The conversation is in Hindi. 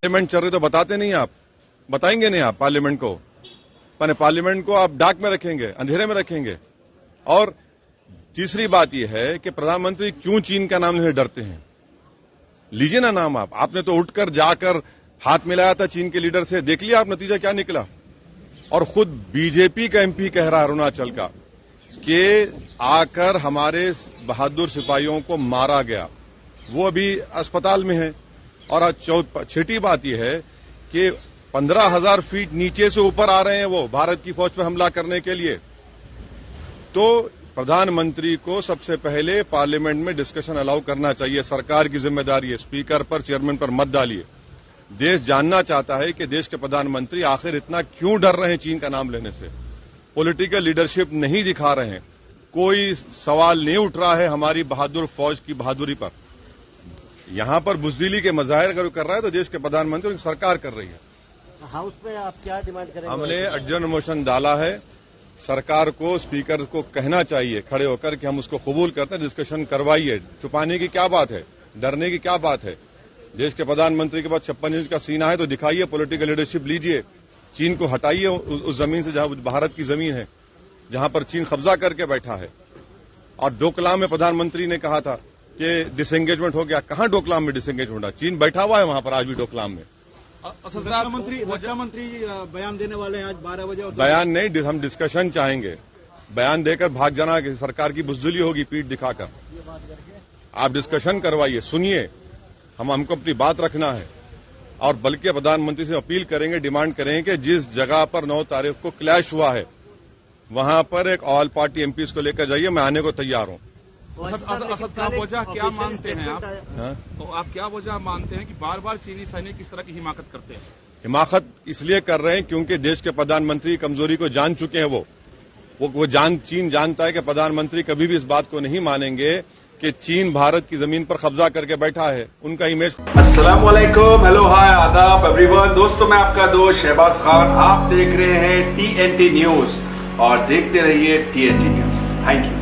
पार्लियामेंट चल रही तो बताते नहीं आप, बताएंगे नहीं आप पार्लियामेंट को, माने पार्लियामेंट को आप डाक में रखेंगे, अंधेरे में रखेंगे। और तीसरी बात यह है कि प्रधानमंत्री क्यों चीन का नाम लेने डरते हैं? लीजिए ना नाम आप, आपने तो उठकर जाकर हाथ मिलाया था चीन के लीडर से, देख लिया आप नतीजा क्या निकला। और खुद बीजेपी का एमपी कह रहा अरुणाचल का कि आकर हमारे बहादुर सिपाहियों को मारा गया, वो अभी अस्पताल में है। और छठी बात यह है कि 15,000 फीट नीचे से ऊपर आ रहे हैं वो भारत की फौज पर हमला करने के लिए। तो प्रधानमंत्री को सबसे पहले पार्लियामेंट में डिस्कशन अलाउ करना चाहिए, सरकार की जिम्मेदारी है, स्पीकर पर चेयरमैन पर मत डालिए। देश जानना चाहता है कि देश के प्रधानमंत्री आखिर इतना क्यों डर रहे हैं चीन का नाम लेने से। पॉलिटिकल लीडरशिप नहीं दिखा रहे हैं, कोई सवाल नहीं उठ रहा है हमारी बहादुर फौज की बहादुरी पर। यहां पर बुजदिली के मजाहिर अगर कर रहा है तो देश के प्रधानमंत्री और सरकार कर रही है। हाउस में आप क्या डिमांड करेंगे? हमने एडजर्न मोशन डाला है, सरकार को स्पीकर को कहना चाहिए खड़े होकर कि हम उसको कबूल करते हैं, डिस्कशन करवाइए। छुपाने की क्या बात है, डरने की क्या बात है? देश के प्रधानमंत्री के पास 56 इंच का सीना है तो दिखाइए, पॉलिटिकल लीडरशिप लीजिए, चीन को हटाइए उस जमीन से जहां भारत की जमीन है, जहां पर चीन कब्जा करके बैठा है। और डोकलाम में प्रधानमंत्री ने कहा था कि डिसएंगेजमेंट हो गया, कहां डोकलाम में डिसएंगेजमेंट हुआ? चीन बैठा हुआ है वहां पर आज भी डोकलाम में। रक्षा मंत्री बयान देने वाले हैं आज 12 बजे। बयान नहीं, हम डिस्कशन चाहेंगे। बयान देकर भाग जाना कि सरकार की बुजदिली होगी पीठ दिखाकर। आप डिस्कशन करवाइए, सुनिए, हमको अपनी बात रखना है। और बल्कि प्रधानमंत्री से अपील करेंगे, डिमांड करेंगे कि जिस जगह पर 9 तारीख को क्लैश हुआ है वहां पर एक ऑल पार्टी एमपीज को लेकर जाइए, मैं आने को तैयार हूं। असद साहब, वजह क्या मानते हैं आप? हाँ? तो आप क्या वजह मानते हैं कि बार बार चीनी सैनिक इस तरह की हिमाकत करते हैं? हिमाकत इसलिए कर रहे हैं क्योंकि देश के प्रधानमंत्री कमजोरी को जान चुके हैं। वो चीन जानता है कि प्रधानमंत्री कभी भी इस बात को नहीं मानेंगे कि चीन भारत की जमीन पर कब्जा करके बैठा है। उनका इमेज। अस्सलाम वालेकुम, हेलो, हाय, आदाब एवरीवन। दोस्तों, मैं आपका दोस्त शहबाज खान, आप देख रहे हैं TNT न्यूज और देखते रहिए TNT न्यूज। Thank you.